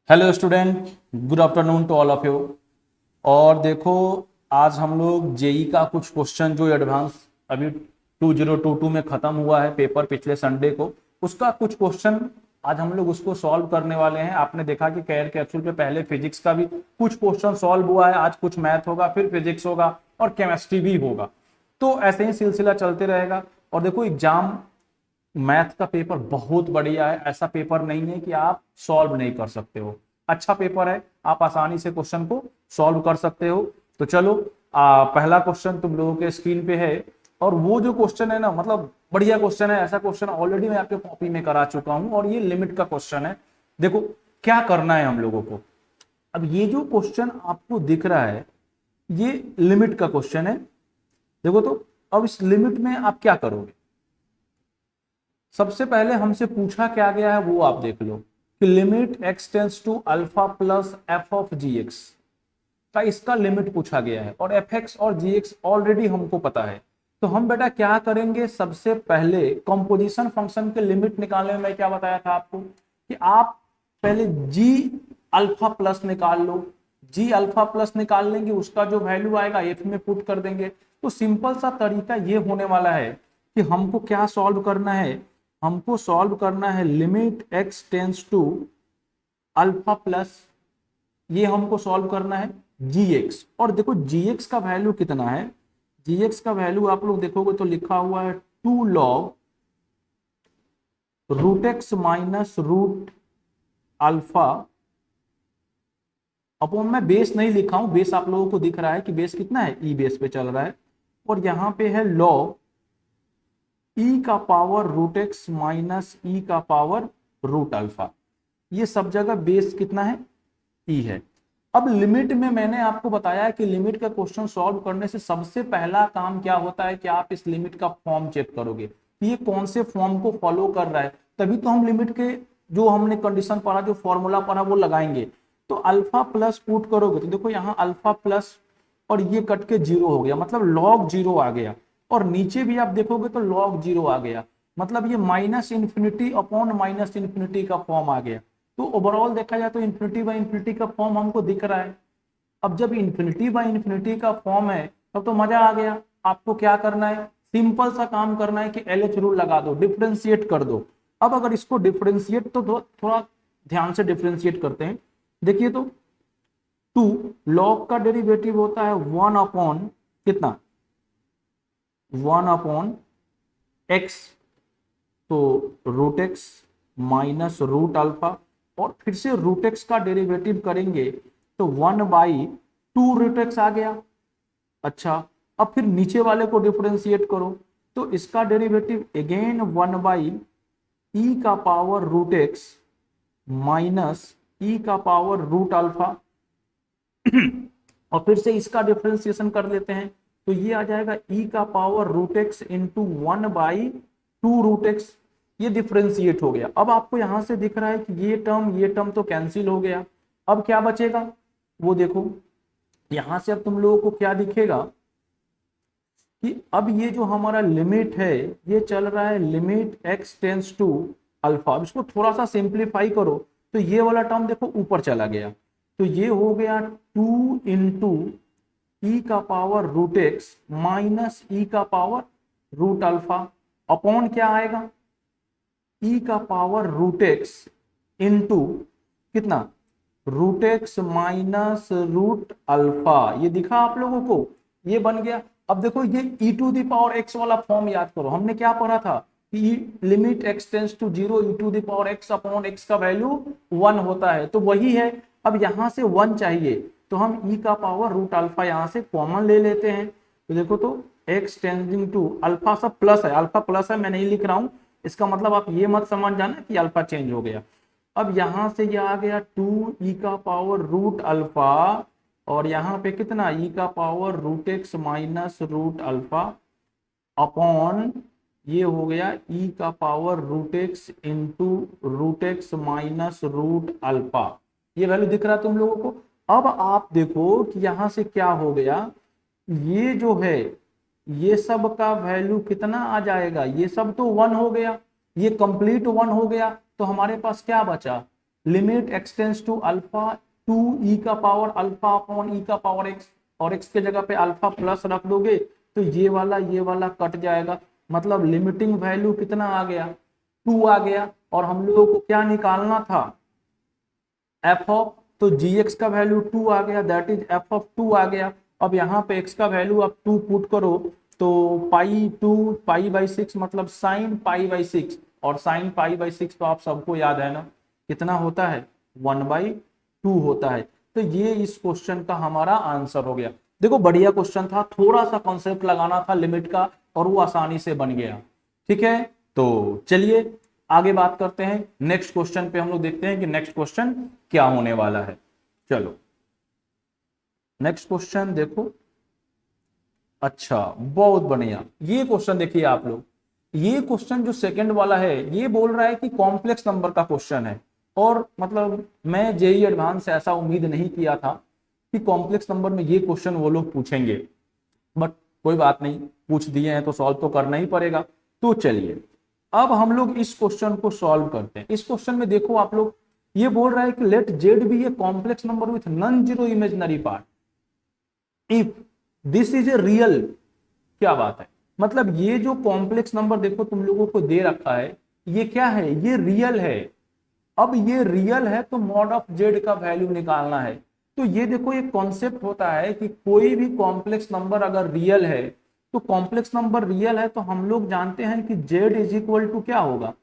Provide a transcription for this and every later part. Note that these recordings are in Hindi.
Hello student, good afternoon to all of you. और देखो, आज हम लोग जेई का कुछ क्वेश्चन जो एडवांस अभी 2022 में खत्म हुआ है पेपर पिछले संडे को, उसका कुछ क्वेश्चन आज हम लोग उसको सॉल्व करने वाले हैं। आपने देखा कि कैर कैप्सूल पे पहले फिजिक्स का भी कुछ क्वेश्चन सॉल्व हुआ है, आज कुछ मैथ होगा, फिर फिजिक्स होगा और केमिस्ट्री भी होगा। तो ऐसे ही सिलसिला चलते रहेगा। और देखो, एग्जाम मैथ का पेपर बहुत बढ़िया है, ऐसा पेपर नहीं है कि आप सॉल्व नहीं कर सकते हो। अच्छा पेपर है, आप आसानी से क्वेश्चन को सॉल्व कर सकते हो। तो चलो, पहला क्वेश्चन तुम लोगों के स्क्रीन पे है। और वो जो क्वेश्चन है ना, मतलब बढ़िया क्वेश्चन है। ऐसा क्वेश्चन ऑलरेडी मैं आपके कॉपी में करा चुका हूं और ये लिमिट का क्वेश्चन है। देखो क्या करना है हम लोगों को। अब ये जो क्वेश्चन आपको दिख रहा है, ये लिमिट का क्वेश्चन है। देखो तो अब इस लिमिट में आप क्या करोगे। सबसे पहले हमसे पूछा क्या गया है वो आप देख लो कि limit x tends to alpha plus f of g x का इसका लिमिट पूछा गया है। और एफ एक्स और जी एक्स ऑलरेडी हमको पता है। तो हम बेटा क्या करेंगे, सबसे पहले कंपोजिशन फंक्शन के लिमिट निकालने में मैं क्या बताया था आपको कि आप पहले जी अल्फा प्लस निकाल लो। जी अल्फा प्लस निकाल लेंगे, उसका जो वैल्यू आएगा एफ में पुट कर देंगे। तो सिंपल सा तरीका ये होने वाला है कि हमको क्या सॉल्व करना है। हमको सॉल्व करना है limit x tends to alpha plus, ये हमको सॉल्व करना है जी एक्स। और देखो जी एक्स का वैल्यू कितना है। जी एक्स का वैल्यू आप लोग देखोगे तो लिखा हुआ है 2 log root x minus root alpha upon, मैं बेस नहीं लिखा हूं, बेस आप लोगों को दिख रहा है कि बेस कितना है, ई बेस पे चल रहा है। और यहां पे है लॉग ई का power root x minus e का पावर रूट अल्फा। ये सब जगह बेस कितना है, ई है। अब लिमिट में मैंने आपको बताया कि लिमिट का क्वेश्चन सॉल्व करने से सबसे पहला काम क्या होता है कि आप इस लिमिट का फॉर्म चेक करोगे कि ये कौन से फॉर्म को फॉलो कर रहा है। तभी तो हम लिमिट के जो हमने कंडीशन पढ़ा, जो फॉर्मूला पढ़ा, वो लगाएंगे। तो अल्फा प्लस पुट करोगे तो देखो यहाँ अल्फा प्लस और ये कट के जीरो हो गया, मतलब लॉग जीरो आ गया। और नीचे भी आप देखोगे तो लॉग जीरो आ गया, मतलब ये minus infinity upon minus infinity का फॉर्म आ गया। तो ओवरऑल देखा जाए तो इंफिनिटी बाय इंफिनिटी का फॉर्म हमको दिख रहा है। अब जब इंफिनिटी बाय इंफिनिटी का फॉर्म है तब तो मजा आ गया। आपको क्या करना है, सिंपल सा काम करना है कि एलएच रूल लगा दो, डिफ्रेंशिएट कर दो। अब अगर इसको डिफ्रेंशिएट तो थोड़ा ध्यान से डिफ्रेंशिएट करते हैं। देखिए तो 2 log का डेरिवेटिव होता है 1 अपॉन कितना, 1 अपॉन एक्स, तो root x minus root alpha. और फिर से रूट एक्स का डेरिवेटिव करेंगे तो 1/2 रूट एक्स आ गया। अच्छा, अब फिर नीचे वाले को डिफरेंशिएट करो तो इसका डेरिवेटिव अगेन 1/e का power root x minus e का पावर रूट अल्फा। और फिर से इसका डिफरेंशिएशन कर लेते हैं तो ये आ जाएगा ई का power root x into 1/2 root x. ये डिफरेंशिएट हो गया। अब आपको यहां से दिख रहा है कि ये टर्म तो कैंसिल हो गया। अब क्या बचेगा वो देखो, यहां से अब तुम लोगों को क्या दिखेगा कि अब ये जो हमारा लिमिट है ये चल रहा है limit x tends to alpha. इसको थोड़ा सा सिंप्लीफाई करो तो ये वाला टर्म देखो ऊपर चला गया। तो ये हो गया 2 इंटू ई का power root x minus e का पावर रूट अल्फा अपॉन क्या आएगा, ई का पावर रूट एक्स इंटू कितना, root x minus root alpha. ये दिखा आप लोगों को, ये बन गया। अब देखो ये e to the power x वाला फॉर्म याद करो, हमने क्या पढ़ा था कि limit x tends to zero e to the power x upon x का वैल्यू 1 होता है, तो वही है। अब यहां से 1 चाहिए तो हम ई का पावर रूट अल्फा यहां से कॉमन ले लेते हैं। तो देखो तो एक्स टेंडिंग टू अल्फा, सब प्लस है, अल्फा प्लस है, मैं नहीं लिख रहा हूं। इसका मतलब आप ये मत समझ जाना कि अल्फा चेंज हो गया। अब यहां से ये आ गया 2 ई का पावर रूट अल्फा और यहाँ पे कितना ई का power root x minus root alpha upon ये हो गया ई का power root x into root x minus root alpha. ये वैल्यू दिख रहा है तुम लोगों को। अब आप देखो कि यहां से क्या हो गया, ये जो है ये सब का वैल्यू कितना आ जाएगा, ये सब तो 1 हो गया, ये कंप्लीट 1 हो गया। तो हमारे पास क्या बचा, limit extends to alpha to e का पावर अल्फा अपॉन ई का पावर एक्स, और एक्स के जगह पे अल्फा प्लस रख दोगे तो ये वाला कट जाएगा, मतलब लिमिटिंग वैल्यू कितना आ गया, 2 आ गया। और हम लोगों को क्या निकालना था, एफ ऑफ, तो gx का वैल्यू 2 आ गया, दैट इज एफ ऑफ 2 आ गया। अब यहाँ पे x का वैल्यू आप 2 पुट करो तो पाई/6 मतलब साइन पाई/6, और साइन पाई/6 तो आप सबको याद है ना कितना होता है, 1/2 होता है। तो ये इस क्वेश्चन का हमारा आंसर हो गया। देखो बढ़िया क्वेश्चन था, थोड़ा सा कॉन्सेप्ट लगाना था लिमिट का और वो आसानी से बन गया। ठीक है, तो चलिए आगे बात करते हैं नेक्स्ट क्वेश्चन पे। हम लोग देखते हैं कि नेक्स्ट क्वेश्चन क्या होने वाला है। चलो नेक्स्ट क्वेश्चन देखो। अच्छा बहुत बढ़िया, ये क्वेश्चन देखिए आप लोग, ये क्वेश्चन जो सेकंड वाला है ये बोल रहा है कि कॉम्प्लेक्स नंबर का क्वेश्चन है, और मतलब मैं जेईई एडवांस से ऐसा उम्मीद नहीं किया था कि कॉम्प्लेक्स नंबर में ये क्वेश्चन वो लोग पूछेंगे, बट कोई बात नहीं, पूछ दिए हैं तो सॉल्व तो करना ही पड़ेगा। तो चलिए अब हम लोग इस क्वेश्चन को सॉल्व करते हैं। इस क्वेश्चन में देखो आप लोग, ये बोल रहा है कि let z be a complex number with non zero imaginary part if this is a real. क्या बात है, मतलब ये जो कॉम्प्लेक्स नंबर देखो तुम लोगों को दे रखा है, ये क्या है, ये रियल है। अब ये रियल है तो मॉड ऑफ जेड का वैल्यू निकालना है। तो ये देखो एक कॉन्सेप्ट होता है कि कोई भी कॉम्प्लेक्स नंबर अगर रियल है, तो कॉम्प्लेक्स नंबर रियल है तो हम लोग जानते हैं कि जेड इज इक्वल टू क्या होगा,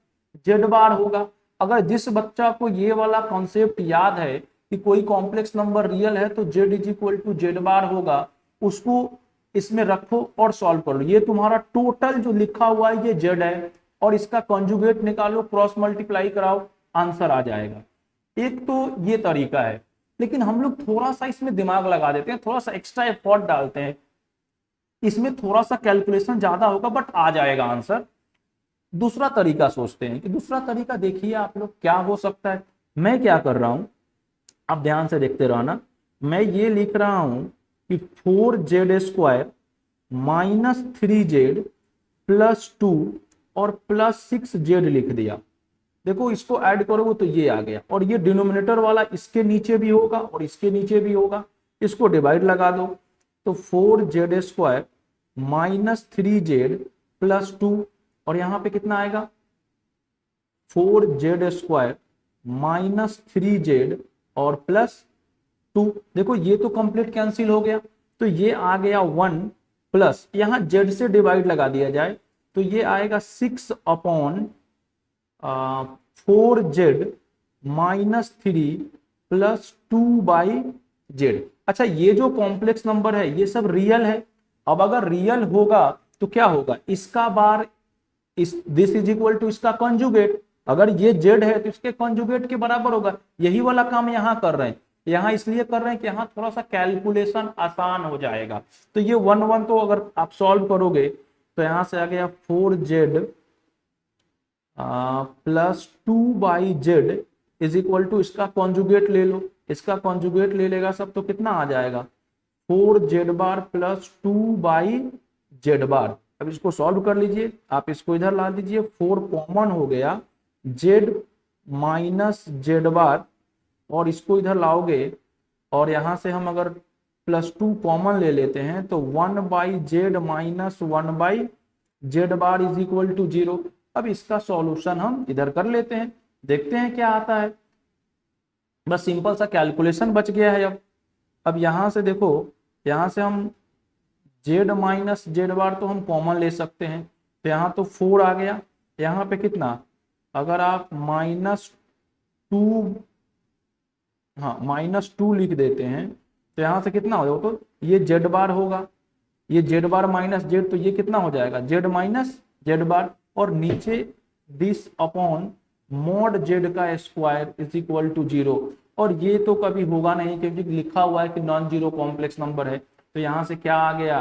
जेड बार होगा। अगर जिस बच्चा को ये वाला कॉन्सेप्ट याद है कि कोई कॉम्प्लेक्स नंबर रियल है तो z is equal to z bar होगा, उसको इसमें रखो और सॉल्व कर लो। ये तुम्हारा टोटल जो लिखा हुआ है ये जेड है, और इसका कॉन्जुगेट निकालो, क्रॉस मल्टीप्लाई कराओ, आंसर आ जाएगा। एक तो ये तरीका है, लेकिन हम लोग थोड़ा सा इसमें दिमाग लगा देते हैं, थोड़ा सा एक्स्ट्रा एफर्ट डालते हैं, इसमें थोड़ा सा कैलकुलेशन ज्यादा होगा बट आ जाएगा आंसर। दूसरा तरीका सोचते हैं कि दूसरा तरीका देखिए आप लोग क्या हो सकता है। मैं क्या कर रहा हूं, आप ध्यान से देखते रहना। मैं ये लिख रहा हूं कि 4z² माइनस 3z प्लस 2 और प्लस 6z लिख दिया। देखो इसको ऐड करोगे तो ये आ गया, और ये डिनोमिनेटर वाला इसके नीचे भी होगा और इसके नीचे भी होगा, इसको डिवाइड लगा दो तो 4z² माइनस 3z प्लस 2, और यहां पे कितना आएगा 4z² माइनस 3z और प्लस 2। देखो ये तो कंप्लीट कैंसिल हो गया, तो ये आ गया 1 प्लस, यहां z से डिवाइड लगा दिया जाए तो ये आएगा 6 upon 4z minus 3 plus 2/z। अच्छा ये जो कॉम्प्लेक्स नंबर है ये सब रियल है। अब अगर रियल होगा तो क्या होगा, इसका बार इस दिस इज इक्वल टू इसका कॉन्जुगेट, अगर ये z है तो इसके कॉन्जुगेट के बराबर होगा। यही वाला काम यहां कर रहे हैं, यहां इसलिए कर रहे हैं कि यहां थोड़ा सा कैलकुलेशन आसान हो जाएगा। तो ये 1 तो अगर आप सॉल्व करोगे तो यहां से आ गया 4z plus 2/z is equal to इसका कॉन्जुगेट ले लो, इसका कॉन्जुगेट ले लेगा सब तो कितना आ जाएगा 4z बार प्लस 2/z बार। अब इसको सॉल्व कर लीजिए, आप इसको इधर ला दीजिए, 4 कॉमन हो गया, z माइनस जेड बार, और इसको इधर लाओगे और यहां से हम अगर प्लस 2 कॉमन ले लेते हैं तो 1/z minus 1/z bar is equal to 0। अब इसका सॉल्यूशन हम इधर कर लेते हैं, देखते हैं क्या आता है। बस सिंपल सा कैलकुलेशन बच गया है। अब यहां से देखो, यहां से हम z माइनस जेड बार तो हम कॉमन ले सकते हैं, तो यहाँ तो 4 आ गया, यहाँ पे कितना, अगर आप -2, हाँ -2 लिख देते हैं तो यहाँ से कितना हो जाएगा, तो ये जेड बार होगा, ये जेड बार माइनस जेड, तो ये कितना हो जाएगा जेड माइनस जेड बार, और नीचे दिस अपॉन मॉड जेड का स्क्वायर इज इक्वल टू 0। और ये तो कभी होगा नहीं क्योंकि लिखा हुआ है कि नॉन जीरो कॉम्प्लेक्स नंबर है। तो यहां से क्या आ गया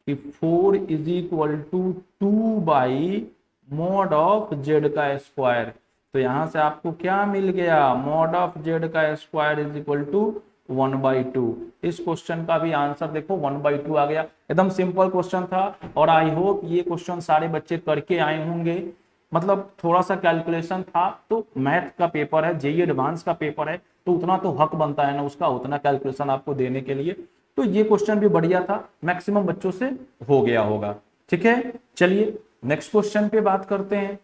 कि 4 is equal to 2 mod of z का स्क्वायर। तो यहां से आपको क्या मिल गया, मॉड ऑफ जेड का स्क्वायर इज इक्वल टू 1/2। इस क्वेश्चन का भी आंसर देखो 1/2 आ गया। एकदम सिंपल क्वेश्चन था, और आई होप ये क्वेश्चन सारे बच्चे करके आए होंगे। मतलब थोड़ा सा कैलकुलेशन था, तो मैथ का पेपर है, जेईई एडवांस का पेपर है, तो उतना तो हक बनता है ना उसका, उतना कैलकुलेशन आपको देने के लिए। तो ये क्वेश्चन भी बढ़िया था, मैक्सिमम बच्चों से हो गया होगा। ठीक है, चलिए नेक्स्ट क्वेश्चन पे बात करते हैं।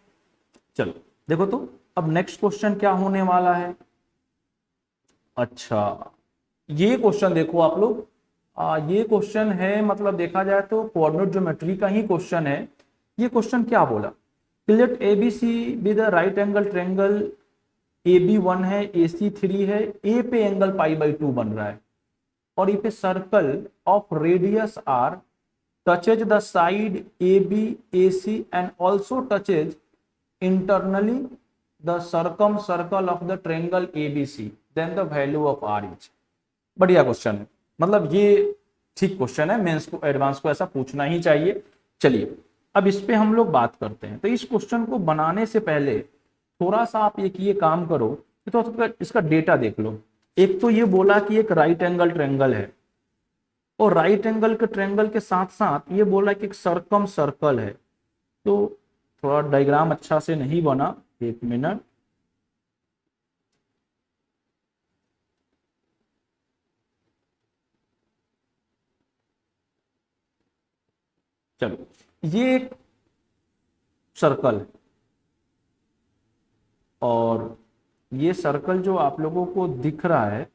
चलो देखो तो अब नेक्स्ट क्वेश्चन क्या होने वाला है। अच्छा, ये क्वेश्चन देखो आप लोग, ये क्वेश्चन है, मतलब देखा जाए तो कोऑर्डिनेट ज्योमेट्री का ही क्वेश्चन है। ये क्वेश्चन क्या बोला, let ABC with right angle triangle, A B 1 है, ए सी 3 है, ए पे एंगल π/2 बन रहा है, और if a circle of radius r touches the side AB, AC and also touches internally the circumcircle of the triangle ABC, then the value of R is। बढ़िया क्वेश्चन है, मतलब ये ठीक क्वेश्चन है, मेंस को एडवांस को ऐसा पूछना ही चाहिए। चलिए अब इस पे हम लोग बात करते हैं। तो इस क्वेश्चन को बनाने से पहले थोड़ा सा आप ये काम करो, तो इसका डेटा देख लो। एक तो ये बोला कि एक राइट एंगल ट्रायंगल है, और राइट एंगल के ट्रायंगल के साथ साथ ये बोला कि एक सर्कम सर्कल है। तो थोड़ा डायग्राम अच्छा से नहीं बना, एक मिनट। चलो, ये एक सर्कल है, और ये सर्कल जो आप लोगों को दिख रहा है,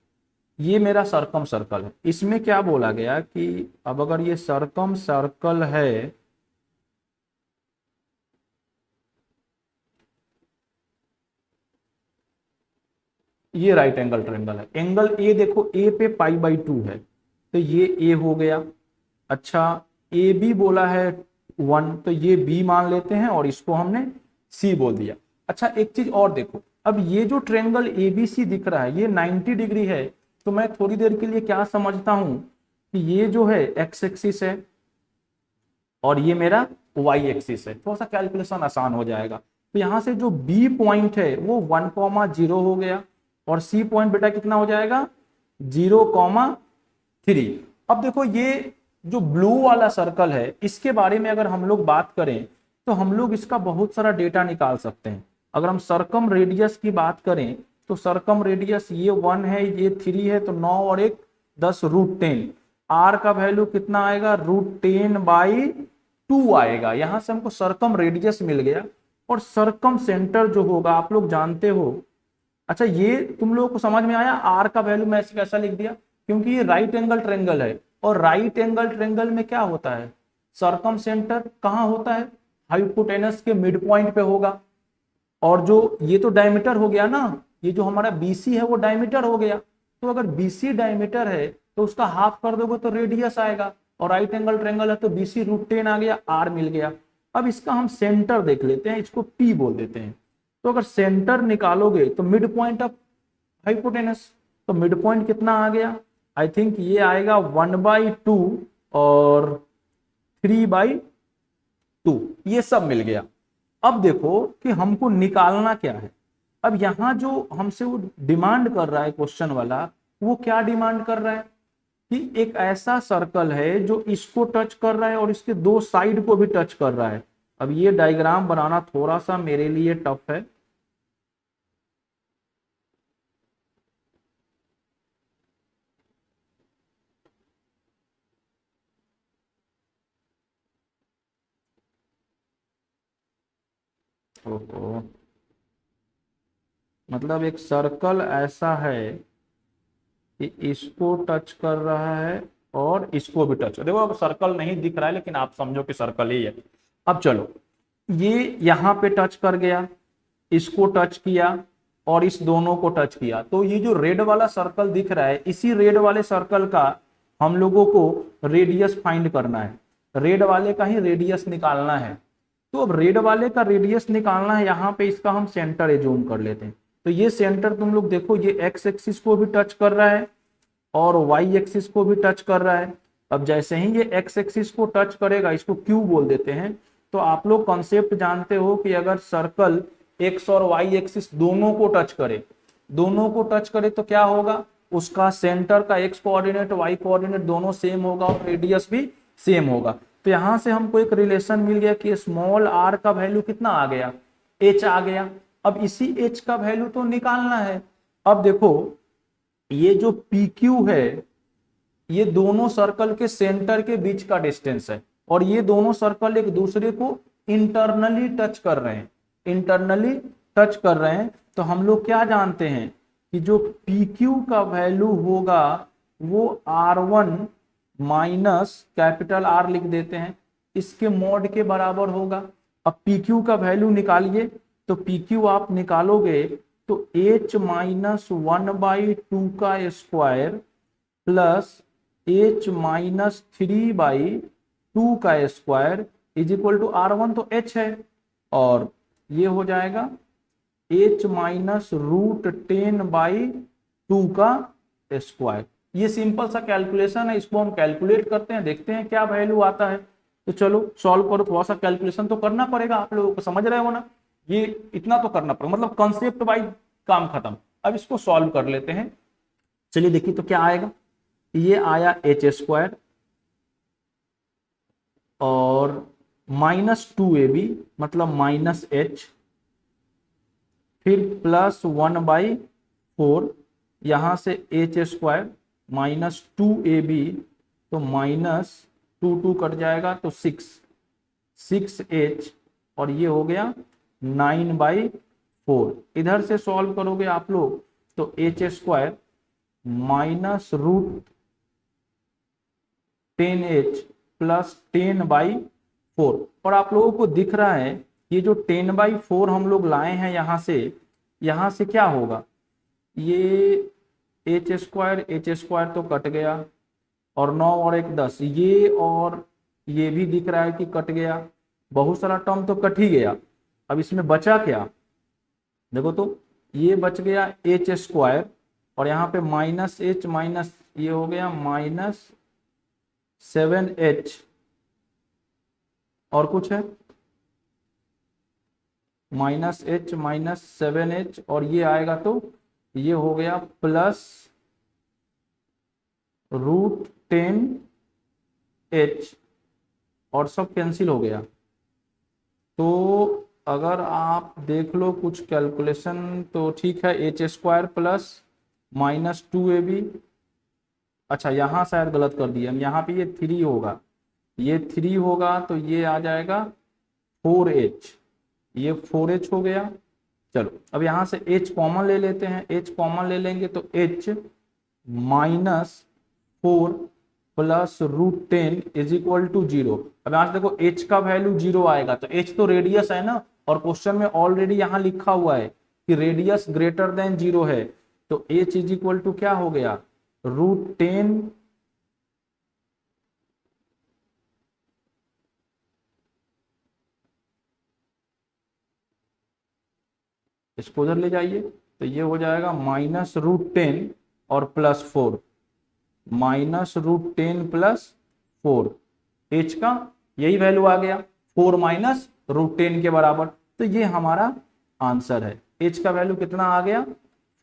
ये मेरा सर्कम सर्कल है। इसमें क्या बोला गया कि अब अगर ये सर्कम सर्कल है, ये राइट एंगल ट्रायंगल है, एंगल ए देखो, ए पे π/2 है, तो ये ए हो गया। अच्छा, ए बी बोला है 1, तो ये बी मान लेते हैं, और इसको हमने सी बोल दिया। अच्छा, एक चीज और देखो, अब ये जो ट्रायंगल एबीसी दिख रहा है, ये 90 डिग्री है, तो मैं थोड़ी देर के लिए क्या समझता हूं कि ये जो है एक्स एक्सिस है, और ये मेरा वाई एक्सिस है। थोड़ा सा कैलकुलेशन आसान हो जाएगा। तो यहां से जो बी पॉइंट है वो 1,0 हो गया, और सी पॉइंट बेटा कितना हो जाएगा, 0,3। अब देखो, ये जो ब्लू वाला सर्कल है, इसके बारे में अगर हम लोग बात करें तो हम लोग इसका बहुत सारा डेटा निकाल सकते हैं। अगर हम सरकम रेडियस की बात करें तो सरकम रेडियस ये 1 है, ये 3 है, तो 9 और 1 10 √10। आर का वैल्यू कितना आएगा, √10/2 आएगा। यहां से हमको सरकम रेडियस मिल गया। और सरकम सेंटर जो होगा आप लोग जानते हो। अच्छा, ये तुम लोगों को समझ में आया, आर का वैल्यू मैं कैसा लिख दिया, क्योंकि ये राइट एंगल ट्रायंगल है, और राइट एंगल ट्रायंगल में क्या होता है, सरकम सेंटर कहां होता है, हाइपोटेनस के मिड पॉइंट पे होगा। और जो ये तो डायमीटर हो गया ना, ये जो हमारा बीसी है वो डायमीटर हो गया। तो अगर बीसी डायमीटर है तो उसका हाफ कर दोगे तो रेडियस आएगा, और राइट एंगल ट्रायंगल है तो बीसी √10 आ गया, आर मिल गया। अब इसका हम सेंटर देख लेते हैं, इसको पी बोल देते हैं। तो अगर सेंटर निकालोगे तो मिड पॉइंट ऑफ हाइपोटेनस, तो मिड पॉइंट कितना आ गया, आई थिंक ये आएगा 1/2 और 3/2, ये सब मिल गया। अब देखो कि हमको निकालना क्या है। अब यहां जो हमसे वो डिमांड कर रहा है क्वेश्चन वाला, वो क्या डिमांड कर रहा है कि एक ऐसा सर्कल है जो इसको टच कर रहा है और इसके दो साइड को भी टच कर रहा है। अब ये डायग्राम बनाना थोड़ा सा मेरे लिए टफ है। ओहो, मतलब एक सर्कल ऐसा है कि इसको टच कर रहा है और इसको भी टच। देखो अब सर्कल नहीं दिख रहा है, लेकिन आप समझो कि सर्कल ही है। अब चलो, ये यहां पे टच कर गया, इसको टच किया और इस दोनों को टच किया। तो ये जो रेड वाला सर्कल दिख रहा है, इसी रेड वाले सर्कल का हम लोगों को रेडियस फाइंड करना है। रेड वाले का ही रेडियस निकालना है। तो अब रेड वाले का रेडियस निकालना है, यहाँ पे इसका हम सेंटर जूम कर लेते हैं। तो ये सेंटर तुम लोग देखो, ये एक्स एक्सिस को भी टच कर रहा है और वाई एक्सिस को भी टच कर रहा है। अब जैसे ही ये एक्स एक्सिस को टच करेगा, इसको क्यू बोल देते हैं। तो आप लोग कॉन्सेप्ट जानते हो कि अगर सर्कल एक्स और वाई एक्सिस दोनों को टच करे, दोनों को टच करे तो क्या होगा, उसका सेंटर का एक्स कोऑर्डिनेट वाई कोऑर्डिनेट दोनों सेम होगा और रेडियस भी सेम होगा। तो यहां से हमको एक रिलेशन मिल गया कि स्मॉल आर का वैल्यू कितना आ गया, h आ गया। अब इसी h का वैल्यू तो निकालना है। अब देखो ये जो PQ है ये दोनों सर्कल के सेंटर के बीच का डिस्टेंस है और ये दोनों सर्कल एक दूसरे को इंटरनली टच कर रहे हैं, इंटरनली टच कर रहे हैं। तो हम लोग क्या जानते हैं कि जो PQ का वैल्यू होगा वो R1 माइनस कैपिटल R लिख देते हैं, इसके मॉड के बराबर होगा। अब PQ का वैल्यू निकालिए, तो PQ आप निकालोगे तो H माइनस 1/2 का स्क्वायर प्लस H माइनस 3/2 का square is equal to R1 तो H है, और ये हो जाएगा H माइनस √10/2 का स्क्वायर। ये सिंपल सा कैलकुलेशन है, इसको हम कैलकुलेट करते हैं, देखते हैं क्या वैल्यू आता है। तो चलो सॉल्व करो, थोड़ा सा कैलकुलेशन तो करना पड़ेगा, आप लोगों को समझ रहे हो ना, ये इतना तो करना पड़ेगा, मतलब कॉन्सेप्ट वाइज काम खत्म। अब इसको सॉल्व कर लेते हैं। चलिए देखिए तो क्या आएगा, ये आया h² और -2ab मतलब -h, फिर +1/4, यहां से h² -2ab तो -2 कट जाएगा तो 6h और ये हो गया 9/4। इधर से सॉल्व करोगे आप लोग तो h² -√10h प्लस 10/4, और आप लोगों को दिख रहा है ये जो 10/4 हम लोग लाए हैं यहां से क्या होगा, ये h² तो कट गया और 9 और 1 10, ये और ये भी दिख रहा है कि कट गया, बहुत सारा टर्म तो कट ही गया। अब इसमें बचा क्या, देखो तो ये बच गया h² और यहाँ पे -h माइनस ये हो गया -7h, और कुछ है -h माइनस 7h, और ये आएगा तो ये हो गया +√10h और सब कैंसिल हो गया। तो अगर आप देख लो कुछ कैलकुलेशन तो ठीक है, h² प्लस -2ab, अच्छा यहाँ शायद गलत कर दिया, यहाँ पे ये 3 होगा, ये 3 होगा तो ये आ जाएगा 4h, ये 4h हो गया। चलो अब यहाँ से h कॉमन ले लेते हैं, h कॉमन ले लेंगे तो h -4 plus √10 is equal to 0। अब यहाँ से देखो h का वैल्यू 0 आएगा, तो h तो रेडियस है ना, और क्वेश्चन में ऑलरेडी यहाँ लिखा हुआ है कि रेडियस ग्रेटर देन 0 है, तो h इज इक्वल टू क्या हो गया √10 इसको उधर ले जाइए तो ये हो जाएगा -√10 और +4, -√10 प्लस 4, h का यही वैल्यू आ गया 4 -√10 के बराबर, तो ये हमारा आंसर है। h का वैल्यू कितना आ गया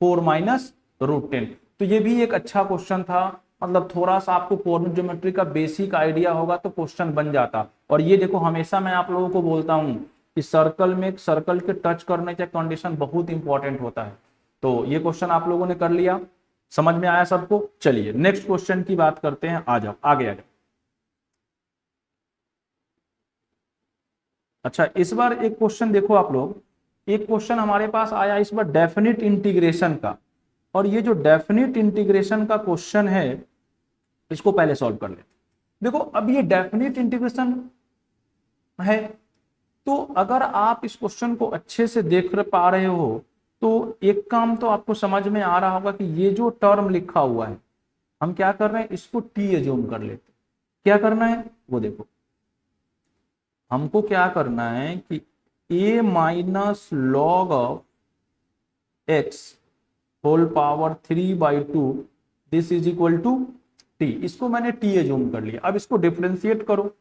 4 -√10। तो ये भी एक अच्छा क्वेश्चन था, मतलब थोड़ा सा आपको कोऑर्डिनेट ज्योमेट्री का बेसिक आइडिया होगा तो क्वेश्चन बन जाता। और ये देखो हमेशा मैं आप लोगों को बोलता हूं कि सर्कल में सर्कल के टच करने का कंडीशन बहुत इंपॉर्टेंट होता है। तो ये क्वेश्चन आप लोगों ने कर लिया, समझ में आया सबको। चलिए नेक्स्ट क्वेश्चन की बात करते हैं, आ जाओ आगे आ जाओ। अच्छा इस बार एक क्वेश्चन देखो आप लोग, एक क्वेश्चन हमारे पास आया इस बार डेफिनिट इंटीग्रेशन का, और ये जो डेफिनिट इंटीग्रेशन का क्वेश्चन है इसको पहले सॉल्व कर लेते। देखो अब ये डेफिनिट इंटीग्रेशन है, तो अगर आप इस क्वेश्चन को अच्छे से देख पा रहे हो तो एक काम तो आपको समझ में आ रहा होगा कि ये जो टर्म लिखा हुआ है हम क्या कर रहे हैं, इसको टी एज्यूम कर लेते। क्या करना है वो देखो, हमको क्या करना है कि a minus log of x whole power 3/2 this is equal to t, इसको मैंने t एज्यूम कर लिया। अब इसको डिफरेंशिएट करो,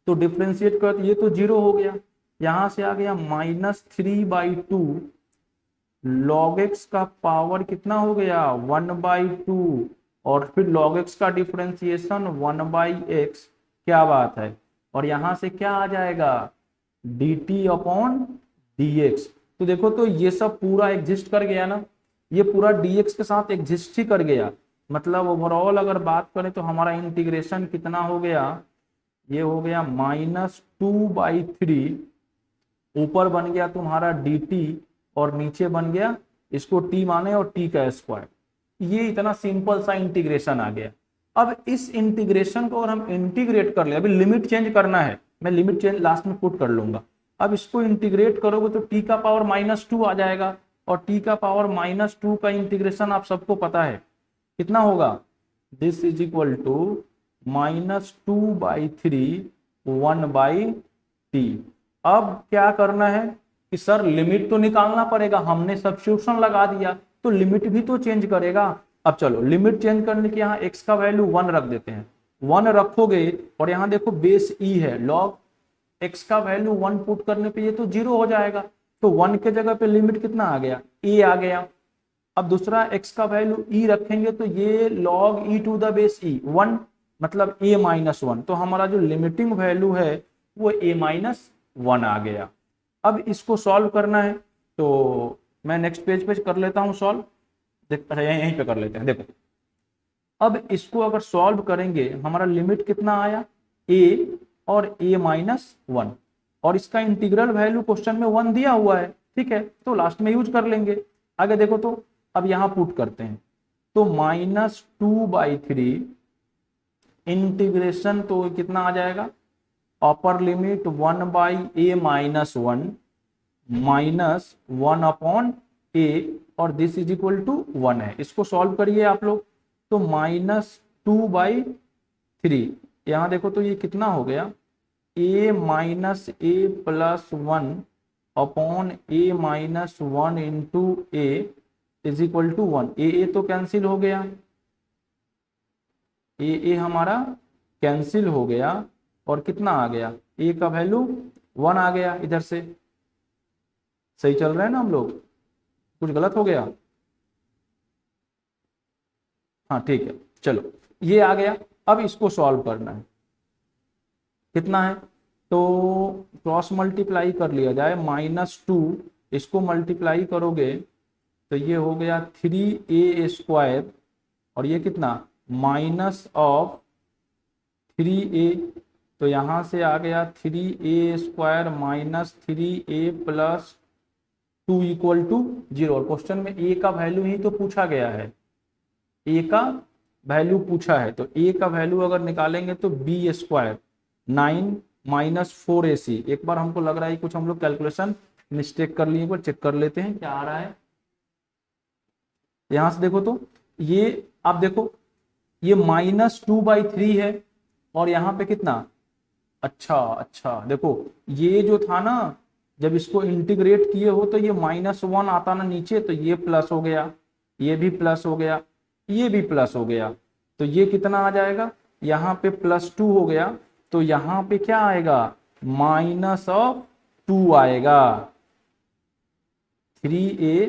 तो डिफरेंशिएट करो तो ये तो 0 हो गया, यहां से आ गया -3/2 log x का पावर कितना हो गया 1/2, और फिर log x का डिफरेंशिएशन 1/x, क्या बात है, और यहां से क्या आ जाएगा dt अपॉन dx। तो देखो तो ये सब पूरा एग्जिस्ट कर गया ना, ये पूरा dx के साथ एग्जिस्ट ही कर गया। मतलब ओवरऑल अगर बात करें तो हमारा इंटीग्रेशन कितना हो गया, ये हो गया -2/3, ऊपर बन गया तुम्हारा dt और नीचे बन गया इसको t माने और t का स्क्वायर। ये इतना सिंपल सा इंटीग्रेशन आ गया। अब इस इंटीग्रेशन को अगर हम इंटीग्रेट कर ले, अभी लिमिट चेंज करना है, मैं लिमिट चेंज लास्ट में पुट कर लूंगा। अब इसको इंटीग्रेट करोगे तो t का पावर -2 आ जाएगा, और t का पावर -2 का इंटीग्रेशन आप सबको पता है कितना होगा, this is equal to -2/3 1/t। अब क्या करना है कि सर लिमिट तो निकालना पड़ेगा, हमने सब्स्टिट्यूशन लगा दिया तो लिमिट भी तो चेंज करेगा। अब चलो लिमिट चेंज करने के यहाँ x का वैल्यू 1 रख देते हैं, 1 रखोगे और यहाँ देखो बेस e है, log x का वैल्यू 1 पुट करने पे ये तो 0 हो जाएगा, तो 1 के जगह पे लिमिट कितना आ गया, a आ गया। अब दूसरा x का वैल्यू e रखेंगे तो ये log e to the base e 1 मतलब a -1, तो हमारा जो लिमिटिंग वैल्यू है वो a -1 आ गया। अब इसको सॉल्व करना है तो मैं नेक्स्ट पेज पे कर लेता हूं सॉल्व। अच्छा यहीं पे कर लेते हैं, देखो अब इसको अगर सॉल्व करेंगे हमारा लिमिट कितना आया a और a -1, और इसका इंटीग्रल वैल्यू क्वेश्चन में 1 दिया हुआ है, ठीक है, तो लास्ट में यूज कर लेंगे। आगे देखो तो अब यहां पुट करते हैं तो -2/3 इंटीग्रेशन तो कितना आ जाएगा, अपर लिमिट 1/a-1 -1/a और दिस इज इक्वल टू 1 है। इसको सॉल्व करिए आप लोग तो -2/3, यहां देखो तो ये कितना हो गया, a - a+1 upon a-1 into a is equal to 1। a तो कैंसिल हो गया, a हमारा कैंसिल हो गया और कितना आ गया, a का वैल्यू 1 आ गया। इधर से सही चल रहे हैं ना हम लोग, कुछ गलत हो गया, हाँ ठीक है चलो ये आ गया। अब इसको सॉल्व करना है, कितना है तो क्रॉस मल्टीप्लाई कर लिया जाए, -2 इसको मल्टीप्लाई करोगे तो ये हो गया 3a² और ये कितना -3a, तो यहां से आ गया 3a² -3a+2 इक्वल टू 0। और क्वेश्चन में a का वैल्यू ही तो पूछा गया है, a का वैल्यू पूछा है, तो a का वैल्यू अगर निकालेंगे तो b² 9 - 4ac। एक बार हमको लग रहा है कुछ हम लोग कैलकुलेशन मिस्टेक कर लिए, एक बार चेक कर लेते हैं क्या आ रहा है। यहां से देखो तो ये आप देखो ये -2/3 है और यहाँ पे कितना, अच्छा देखो ये जो था ना जब इसको इंटीग्रेट किए हो तो ये -1 आता ना नीचे, तो ये प्लस हो गया, ये भी प्लस हो गया, ये भी प्लस हो गया, तो ये कितना आ जाएगा, यहाँ पे +2 हो गया, तो यहाँ पे क्या आएगा -2 आएगा, 3a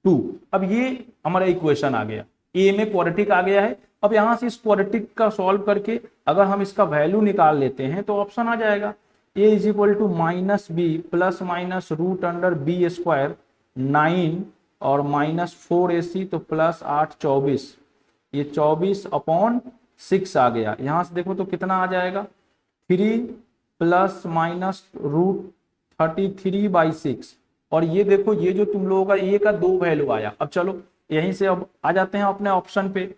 - 2। अब ये हमारा इक्वेशन आ गया, a में क्वाड्रेटिक आ गया है। अब यहां से इस क्वाड्रेटिक का सॉल्व करके अगर हम इसका वैल्यू निकाल लेते हैं तो ऑप्शन आ जाएगा a is equal to -b plus minus √b², 9 और -4ac तो +8 24, ये 24/6 आ गया। यहां से देखो तो कितना आ जाएगा 3 + -√33/6, और ये देखो ये जो तुम लोगों का a का 2 वैल्यू आया। अब चलो यहीं से अब आ जाते हैं अपने ऑप्शन पे,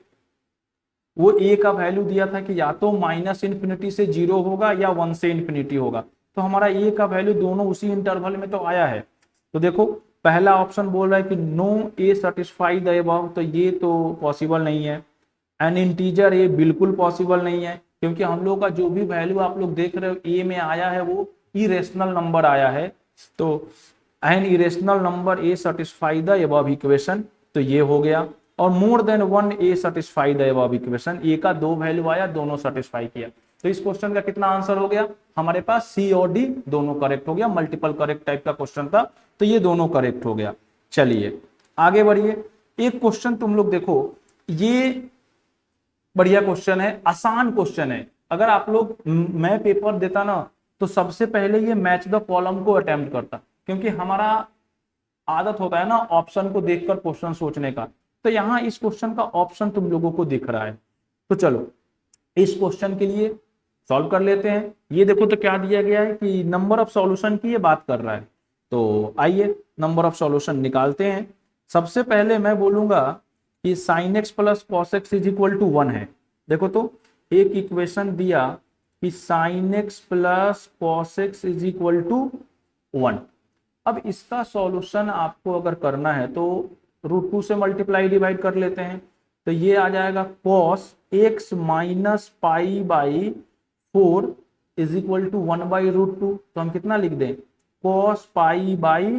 वो a का वैल्यू दिया था कि या तो -∞ से 0 होगा या 1 से ∞ होगा, तो हमारा a का वैल्यू दोनों उसी इंटरवल में तो आया है। तो देखो पहला ऑप्शन बोल रहा है कि no a satisfy the above, तो ये तो पॉसिबल नहीं है। एन इंटीजर a बिल्कुल पॉसिबल नहीं है, क्योंकि हम लोग का जो भी वैल्यू आप लोग देख रहे हो a में आया है वो इरेशनल नंबर आया है, तो an irrational number a satisfy the above equation, तो ये हो गया। और more than 1 a satisfy the above equation, a का 2 वैल्यू आया, दोनों सेटिस्फाई किया, तो इस क्वेश्चन का कितना आंसर हो गया हमारे पास, C और D दोनों करेक्ट हो गया। मल्टीपल करेक्ट टाइप का क्वेश्चन था तो ये दोनों करेक्ट हो गया। चलिए आगे बढ़िए, एक क्वेश्चन तुम लोग देखो, ये बढ़िया क्वेश्चन है, आसान क्वेश्चन है। अगर आप लोग मैं पेपर देता ना तो सबसे पहले ये मैच द कॉलम को अटेम्प्ट करता, क्योंकि हमारा आदत होता है ना ऑप्शन को देखकर क्वेश्चन सोचने का। तो यहाँ इस क्वेश्चन का ऑप्शन तुम लोगों को दिख रहा है, तो चलो इस क्वेश्चन के लिए सॉल्व कर लेते हैं। ये देखो तो क्या दिया गया है कि नंबर ऑफ सॉल्यूशन की ये बात कर रहा है, तो आइए नंबर ऑफ सॉल्यूशन निकालते हैं। सबसे पहले मैं बोलूंगा कि sin x plus cos x is equal to 1 है। देखो तो एक इक्वेशन दिया कि sin x plus cos x is equal to 1। अब इसका सॉल्यूशन आपको अगर करना है तो √2 से मल्टीप्लाई डिवाइड कर लेते हैं, तो ये आ जाएगा cos x minus pi by 4 is equal to 1 by √2। तो हम कितना लिख दें, कॉस पाई बाई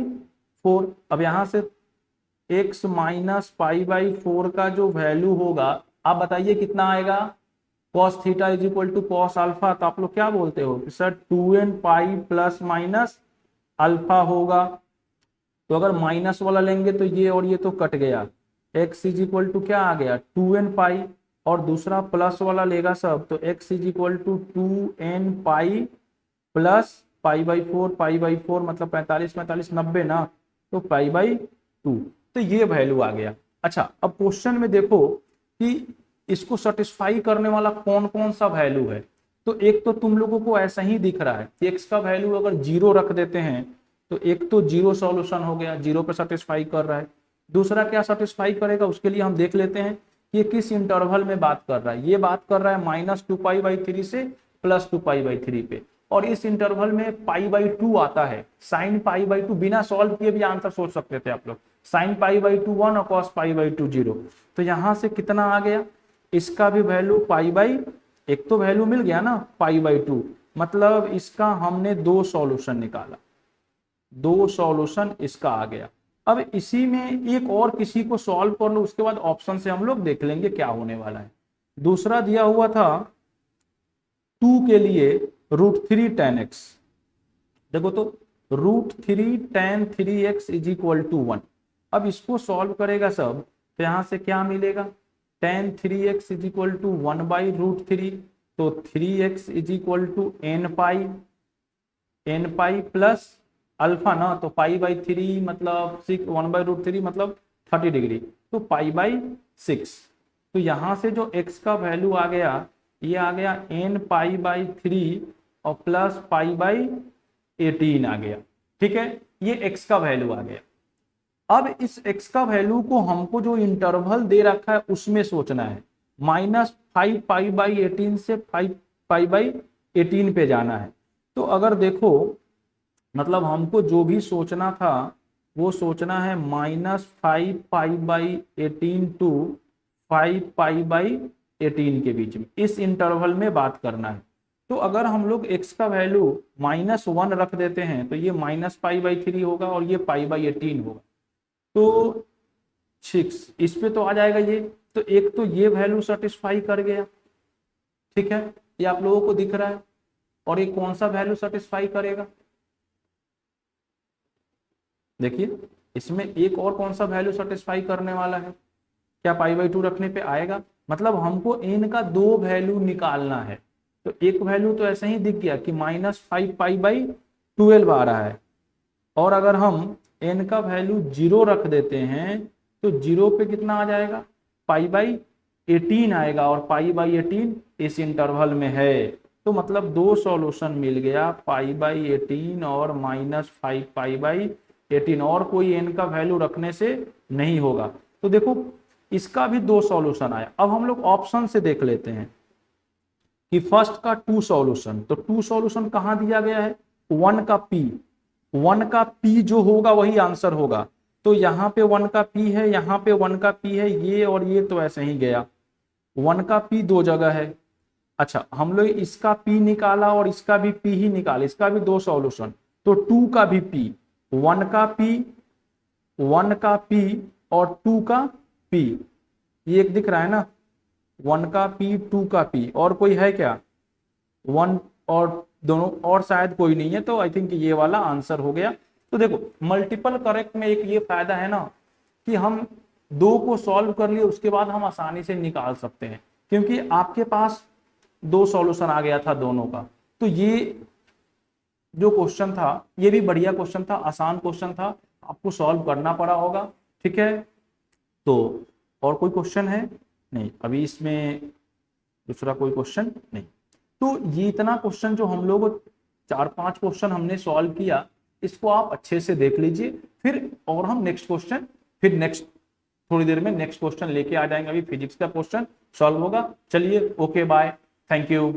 4। अब यहां से x माइनस पाई बाई 4 का जो वैल्यू होगा, आप बताइए कितना आएगा, cos theta is equal to cos alpha. तो आप लोग क्या बोलते हो sir 2n pi plus minus alpha होगा। तो अगर माइनस वाला लेंगे तो ये और ये तो कट गया, x इज इक्वल टू क्या आ गया 2n पाई, और दूसरा प्लस वाला लेगा सब, तो x is equal to 2n pi plus pi by 4 मतलब 45 45 90 ना, तो पाई बाई 2। तो ये वैल्यू आ गया। अच्छा अब क्वेश्चन में देखो कि इसको सेटिस्फाई करने वाला कौन कौन सा वैल्यू है। तो एक तो तुम लोगों को ऐसा ही दिख रहा है कि x का वैल्यू अगर 0 रख देते हैं तो एक तो 0 सॉल्यूशन हो गया, 0 पे सेटिस्फाई कर रहा है। दूसरा क्या सेटिस्फाई करेगा उसके लिए हम देख लेते हैं ये किस इंटरवल में बात कर रहा है। ये बात कर रहा है -2π/3 से +2π/3 पे, और इस इंटरवल में π/2 आता है। sin π/2 बिना सॉल्व किए भी आंसर सोच सकते थे आप लोग, sin π/2 1 और cos π/2 0। तो यहां से कितना आ गया, इसका भी वैल्यू एक तो वैल्यू मिल गया ना π/2, मतलब इसका हमने 2 सॉल्यूशन निकाला, 2 सॉल्यूशन इसका आ गया। अब इसी में एक और किसी को सॉल्व कर लो, उसके बाद ऑप्शन से हम लोग देख लेंगे क्या होने वाला है। दूसरा दिया हुआ था 2 के लिए √3 tan x। देखो तो √3 tan 3x is equal to 1। अब इसको सॉल्व करेगा सब, तो यहां से क्या मिलेगा, tan 3x is equal to 1 by √3, तो 3x is equal to n pi plus alpha ना, तो π/3 मतलब 1 बाई √3 मतलब 30 डिग्री, तो π/6। तो यहां से जो x का वैल्यू आ गया, ये आ गया n π/3 और प्लस π/18 आ गया। ठीक है, ये x का वैल्यू आ गया। अब इस x का वैल्यू को हमको जो इंटरवल दे रखा है उसमें सोचना है, -5π/18 से 5π/18 पे जाना है। तो अगर देखो मतलब हमको जो भी सोचना था वो सोचना है -5π/18 टू 5π/18 के बीच में, इस इंटरवल में बात करना है। तो अगर हम लोग x का वैल्यू -1 रख देते हैं तो ये -π/3 होगा और ये π/18 होगा, तो 6 इस पे तो आ जाएगा ये। तो एक तो ये वैल्यू सेटिस्फाई कर गया, ठीक है, ये आप लोगों को दिख रहा है। और ये कौन सा वैल्यू सेटिस्फाई करेगा, देखिए इसमें एक और कौन सा वैल्यू सेटिस्फाई करने वाला है, क्या π/2 रखने पे आएगा। मतलब हमको n का 2 वैल्यू निकालना है। तो एक वैल्यू तो ऐसे ही दिख गया कि -5π/12 आ रहा है, और अगर हम n का वैल्यू 0 रख देते हैं तो 0 पे कितना आ जाएगा, π/18 आएगा, और π/18 इस इंटरवल में है। तो मतलब 2 सॉल्यूशन मिल गया, π/18 और -5π/18, और कोई n का वैल्यू रखने से नहीं होगा। तो देखो इसका भी 2 सॉल्यूशन आया। अब हम लोग ऑप्शन से देख लेते हैं कि फर्स्ट का 2 सॉल्यूशन, तो 2 सॉल्यूशन कहां दिया गया है, 1 का p, 1 का p जो होगा वही आंसर होगा। तो यहाँ पे 1 का p है, यहाँ पे 1 का p है, ये और ये तो ऐसे ही गया, 1 का p 2 जगह है। अच्छा हम लोग इसका p निकाला और इसका भी p ही निकाला, इसका भी 2 सॉल्यूशन, तो 2 का भी p, 1 का p, 1 का p और 2 का p, ये एक दिख रहा है ना, 1 का p 2 का p, और कोई है क्या, 1 और दोनों, और शायद कोई नहीं है। तो आई थिंक ये वाला आंसर हो गया। तो देखो मल्टीपल करेक्ट में एक ये फायदा है ना कि हम 2 को सॉल्व कर लिए उसके बाद हम आसानी से निकाल सकते हैं, क्योंकि आपके पास 2 सॉल्यूशन आ गया था दोनों का। तो ये जो क्वेश्चन था ये भी बढ़िया क्वेश्चन था, आसान क्वेश्चन था, आपको सॉल्व करना पड़ा होगा। ठीक है, तो और कोई क्वेश्चन है? नहीं, अभी इसमें दूसरा कोई क्वेश्चन नहीं। तो ये इतना क्वेश्चन जो हम लोग 4-5 क्वेश्चन हमने सॉल्व किया, इसको आप अच्छे से देख लीजिए, फिर और हम नेक्स्ट क्वेश्चन, फिर नेक्स्ट थोड़ी देर में नेक्स्ट क्वेश्चन लेके आ जाएंगे। अभी फिजिक्स का क्वेश्चन सॉल्व होगा। चलिए, ओके बाय, थैंक यू।